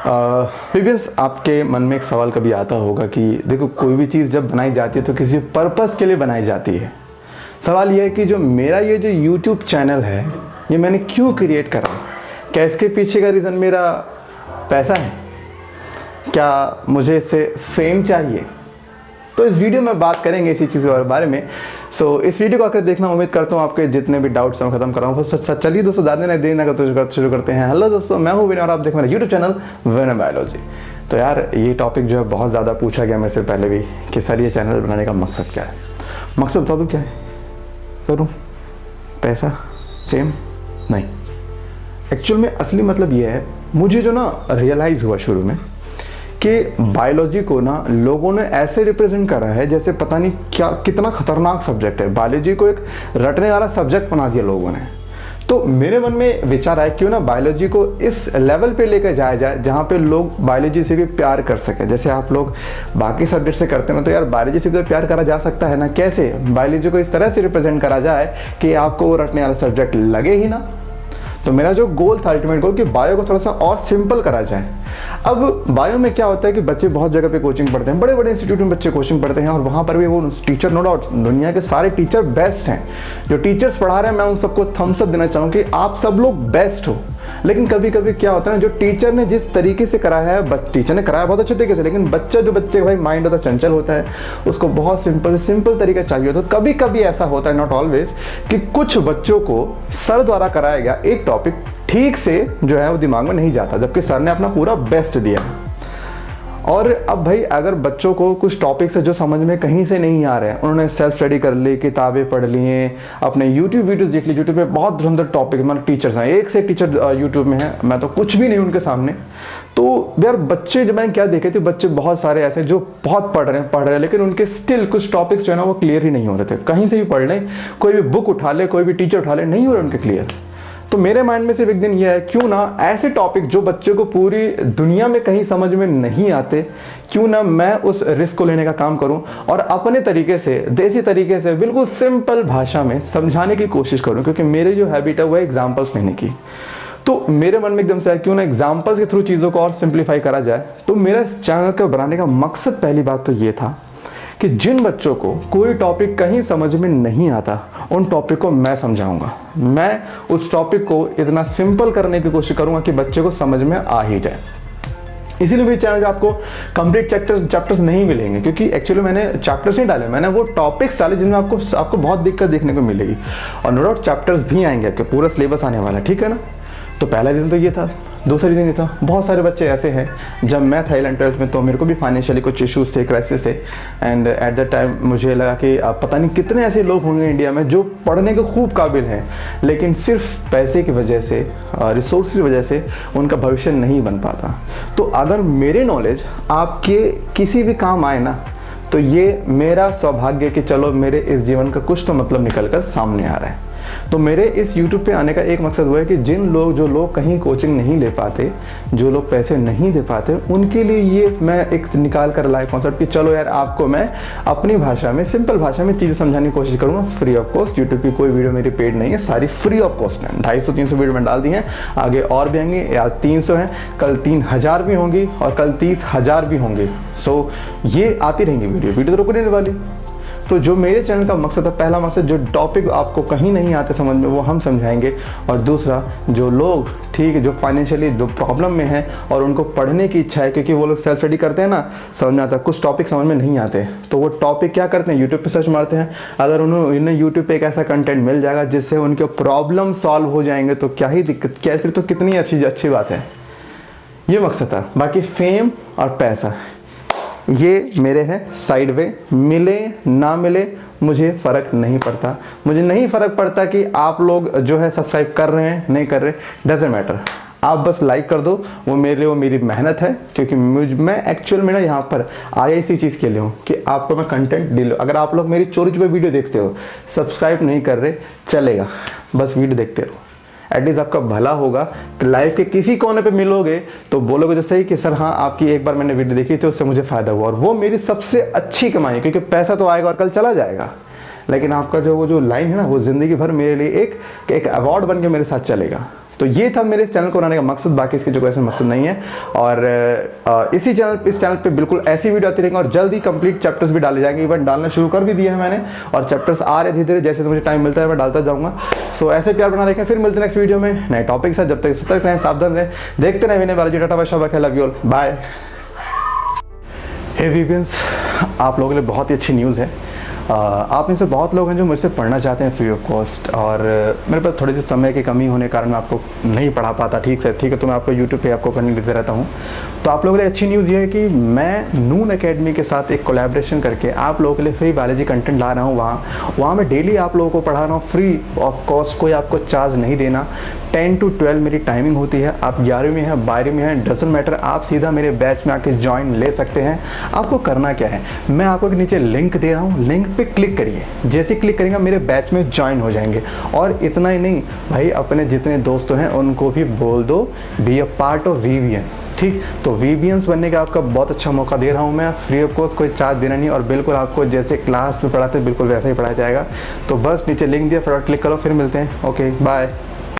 Previous आपके मन में एक सवाल कभी आता होगा कि देखो, कोई भी चीज़ जब बनाई जाती है तो किसी पर्पस के लिए बनाई जाती है। सवाल यह है कि जो मेरा ये जो यूट्यूब चैनल है, ये मैंने क्यों क्रिएट करा? क्या इसके पीछे का रीज़न मेरा पैसा है? क्या मुझे इससे फेम चाहिए? तो इस वीडियो में बात करेंगे इसी चीज़ के बारे में। सो इस वीडियो को आकर देखना, उम्मीद करता हूँ आपके जितने भी डाउट्स हैं खत्म कराऊँ। चलिए दोस्तों, ज़्यादा नहीं देर ना करते शुरू करते हैं। हेलो दोस्तों, मैं हूँ विनय और आप देख मेरा यूट्यूब चैनल विनय बायोलॉजी। तो यार, ये टॉपिक जो है बहुत ज़्यादा पूछा गया मेरे से पहले भी कि सर ये चैनल बनाने का मकसद क्या है। मकसद बता दूँ क्या है? करूँ पैसा, फेम? नहीं, एक्चुअल में असली मतलब ये है, मुझे जो ना रियलाइज़ हुआ शुरू में कि बायोलॉजी को ना लोगों ने ऐसे रिप्रेजेंट करा है जैसे पता नहीं क्या, कितना खतरनाक सब्जेक्ट है। बायोलॉजी को एक रटने वाला सब्जेक्ट बना दिया लोगों ने। तो मेरे मन में विचार आया, क्यों ना बायोलॉजी को इस लेवल पे लेकर जाया जाए जहाँ पे लोग बायोलॉजी से भी प्यार कर सके। जैसे आप लोग बाकी सब्जेक्ट से करते हैं ना, तो यार बायोलॉजी से भी तो प्यार करा जा सकता है ना। कैसे? बायोलॉजी को इस तरह से रिप्रेजेंट करा जाए कि आपको वो रटने वाला सब्जेक्ट लगे ही ना। तो मेरा जो गोल था, अल्टीमेट गोल, कि बायो को थोड़ा सा और सिंपल करा जाए। अब बायो में क्या होता है कि बच्चे बहुत जगह पे कोचिंग पढ़ते हैं, बड़े बड़े इंस्टीट्यूट में बच्चे कोचिंग पढ़ते हैं, और वहाँ पर भी वो टीचर, नो डाउट दुनिया के सारे टीचर बेस्ट हैं। जो टीचर्स पढ़ा रहे हैं, मैं उन सबको थम्स अप देना चाहूँ कि आप सब लोग बेस्ट हो। लेकिन कभी कभी क्या होता है ना, जो टीचर ने जिस तरीके से कराया है, टीचर ने कराया बहुत अच्छे तरीके से, लेकिन बच्चे का भाई माइंड होता है, चंचल होता है, उसको बहुत सिंपल तरीका चाहिए होता है। कभी कभी ऐसा होता है, नॉट ऑलवेज, कि कुछ बच्चों को सर द्वारा कराया गया एक टॉपिक ठीक से जो है वो दिमाग में नहीं जाता, जबकि सर ने अपना पूरा बेस्ट दिया। और अब भाई, अगर बच्चों को कुछ टॉपिक से जो समझ में कहीं से नहीं आ रहे हैं, उन्होंने सेल्फ स्टडी कर ली, किताबें पढ़ ली हैं, अपने यूट्यूब वीडियोस देख ली, यूट्यूब पे बहुत सुंदर टॉपिक, मतलब टीचर्स हैं, एक से एक टीचर यूट्यूब में है, मैं तो कुछ भी नहीं उनके सामने। तो यार बच्चे, जब मैंने क्या देखे थे, बच्चे बहुत सारे ऐसे जो बहुत पढ़ रहे हैं, लेकिन उनके स्टिल कुछ टॉपिक्स जो है ना वो क्लियर ही नहीं हो रहे थे। कहीं से भी पढ़ लें, कोई भी बुक उठा ले, कोई भी टीचर उठा ले, नहीं हो रहे उनके क्लियर। तो मेरे माइंड में सिर्फ एक दिन ये है, क्यों ना ऐसे टॉपिक जो बच्चों को पूरी दुनिया में कहीं समझ में नहीं आते, क्यों ना मैं उस रिस्क को लेने का काम करूं और अपने तरीके से, देसी तरीके से, बिल्कुल सिंपल भाषा में समझाने की कोशिश करूं। क्योंकि मेरी जो हैबिट है वो है एग्जाम्पल्स लेने की। तो मेरे मन में एकदम से क्यों ना एग्जाम्पल्स के थ्रू चीज़ों को और सिंप्लीफाई करा जाए। तो मेरा इस चैनल को बनाने का मकसद, पहली बात तो ये था कि जिन बच्चों को कोई टॉपिक कहीं समझ में नहीं आता, उन टॉपिक को मैं समझाऊंगा। मैं उस टॉपिक को इतना सिंपल करने की कोशिश करूंगा कि बच्चे को समझ में आ ही जाए। इसीलिए भी चैनल आपको कंप्लीट चैप्टर्स नहीं मिलेंगे, क्योंकि एक्चुअली मैंने चैप्टर्स नहीं डाले, मैंने वो टॉपिक्स डाले जिनमें आपको बहुत दिक्कत देखने को मिलेगी। और नो डाउट चैप्टर्स भी आएंगे, आपके पूरा सिलेबस आने वाला है, ठीक है ना। तो पहला रीज़न तो ये था। दूसरा रीज़न ये था, बहुत सारे बच्चे ऐसे हैं, जब मैं था 11th-12th में, तो मेरे को भी फाइनेंशियली कुछ इश्यूज थे, क्राइसिस थे, एंड एट दैट टाइम मुझे लगा कि पता नहीं कितने ऐसे लोग होंगे इंडिया में जो पढ़ने के खूब काबिल हैं, लेकिन सिर्फ पैसे की वजह से, रिसोर्स की वजह से उनका भविष्य नहीं बन पाता। तो अगर मेरे नॉलेज आपके किसी भी काम आए ना, तो ये मेरा सौभाग्य कि चलो मेरे इस जीवन का कुछ तो मतलब निकल कर सामने आ रहा है। तो मेरे इस YouTube पे आने का एक मकसद वो है कि जो लोग कहीं कोचिंग नहीं ले पाते, जो लोग पैसे नहीं दे पाते, उनके लिए ये मैं एक निकाल कर लाए कॉन्सेप्ट कि चलो यार, आपको मैं अपनी भाषा में, सिंपल भाषा में चीज़ें समझाने की कोशिश करूँगा, फ्री ऑफ कॉस्ट। यूट्यूब की कोई वीडियो मेरी पेड नहीं है, सारी फ्री ऑफ कॉस्ट है। 250-300 वीडियो मैंने डाल दी हैं, आगे और भी आएंगे। या 300 हैं, कल 3000 भी होंगी, और कल 30,000 भी होंगे। सो ये आती रहेंगी वीडियो तो रुकने नहीं वाली। तो जो मेरे चैनल का मकसद है, पहला मकसद, जो टॉपिक आपको कहीं नहीं आते समझ में, वो हम समझाएंगे। और दूसरा, जो लोग ठीक है, जो फाइनेंशियली जो प्रॉब्लम में है और उनको पढ़ने की इच्छा है, क्योंकि वो लोग सेल्फ स्टडी करते हैं ना, समझ में आता है, कुछ टॉपिक समझ में नहीं आते, तो वो टॉपिक क्या करते हैं, यूट्यूब पे सर्च मारते हैं। अगर उन्हें यूट्यूब पे एक ऐसा कंटेंट मिल जाएगा जिससे उनके प्रॉब्लम सॉल्व हो जाएंगे, तो क्या ही दिक्कत, क्या फिर तो कितनी अच्छी बात है। ये मकसद था। बाकी फेम और पैसा ये मेरे हैं साइड वे, मिले ना मिले मुझे फ़र्क नहीं पड़ता। मुझे नहीं फ़र्क पड़ता कि आप लोग जो है सब्सक्राइब कर रहे हैं नहीं कर रहे, डजेंट मैटर। आप बस लाइक कर दो, वो मेरे लिए, वो मेरी मेहनत है। क्योंकि मैं एक्चुअल में ना यहाँ पर आया इसी चीज़ के लिए हूँ कि आपको मैं कंटेंट दिलूँ। अगर आप लोग मेरी चोरी छुपे वीडियो देखते हो, सब्सक्राइब नहीं कर रहे, चलेगा, बस वीडियो देखते रहो, एटलीस्ट आपका भला होगा। लाइफ के किसी कोने पे मिलोगे तो बोलोगे तो सही कि सर हाँ, आपकी एक बार मैंने वीडियो देखी थी, उससे मुझे फ़ायदा हुआ, और वो मेरी सबसे अच्छी कमाई है। क्योंकि पैसा तो आएगा और कल चला जाएगा, लेकिन आपका जो लाइन है ना, वो ज़िंदगी भर मेरे लिए एक अवार्ड बन के मेरे साथ चलेगा। तो ये था मेरे इस चैनल को बनाने का मकसद, बाकी इसकी जो कोई मकसद नहीं है। और इस चैनल पे बिल्कुल ऐसी वीडियो आती रहेंगी और जल्दी कंप्लीट चैप्टर्स भी डाले जाएंगे। इवन डालना शुरू कर भी दिया है मैंने, और चैप्टर्स आ रहे धीरे धीरे, जैसे मुझे टाइम मिलता है मैं डालता जाऊँगा। सो ऐसे प्यार बना रखें, फिर मिलते हैं नेक्स्ट वीडियो में नए टॉपिक के साथ। जब तक सतर्क रहें, सावधान रहें, देखते रहें Vinay Balaji. Tata bye bye, love you all, bye. Hey वीवियंस, आप लोगों के लिए बहुत ही अच्छी न्यूज़ है। आप में से बहुत लोग हैं जो मुझसे पढ़ना चाहते हैं फ्री ऑफ कॉस्ट, और मेरे पास थोड़ी सी समय की कमी होने के कारण मैं आपको नहीं पढ़ा पाता ठीक है, तो मैं आपको यूट्यूब पे आपको करने देता रहता हूँ। तो आप लोगों के लिए अच्छी न्यूज़ ये है कि मैं नून एकेडमी के साथ एक कोलैबोरेशन करके आप लोगों के लिए फ्री बायोलॉजी कंटेंट ला रहा हूँ। वहाँ मैं डेली आप लोगों को पढ़ा रहा हूँ फ्री ऑफ कॉस्ट, कोई आपको चार्ज नहीं देना। 10 to 12 मेरी टाइमिंग होती है। आप 11वीं में है, 12वीं में है, डजंट मैटर, आप सीधा मेरे बैच में आके ज्वाइन ले सकते हैं। आपको करना क्या है, मैं आपको नीचे लिंक दे रहा हूँ, लिंक पे क्लिक करिए। जैसे क्लिक करेंगे मेरे बैच में ज्वाइन हो जाएंगे। और इतना ही नहीं भाई, अपने जितने दोस्त हैं उनको भी बोल दो be a part of VVN. ठीक, तो वीवीएंस बनने का आपका बहुत अच्छा मौका दे रहा हूँ मैं, फ्री ऑफ कॉस्ट, कोई चार्ज देना नहीं, और बिल्कुल आपको जैसे क्लास में पढ़ाते बिल्कुल वैसा ही पढ़ाया जाएगा। तो बस नीचे लिंक दिया, फटाफट क्लिक करो, फिर मिलते हैं। Okay bye.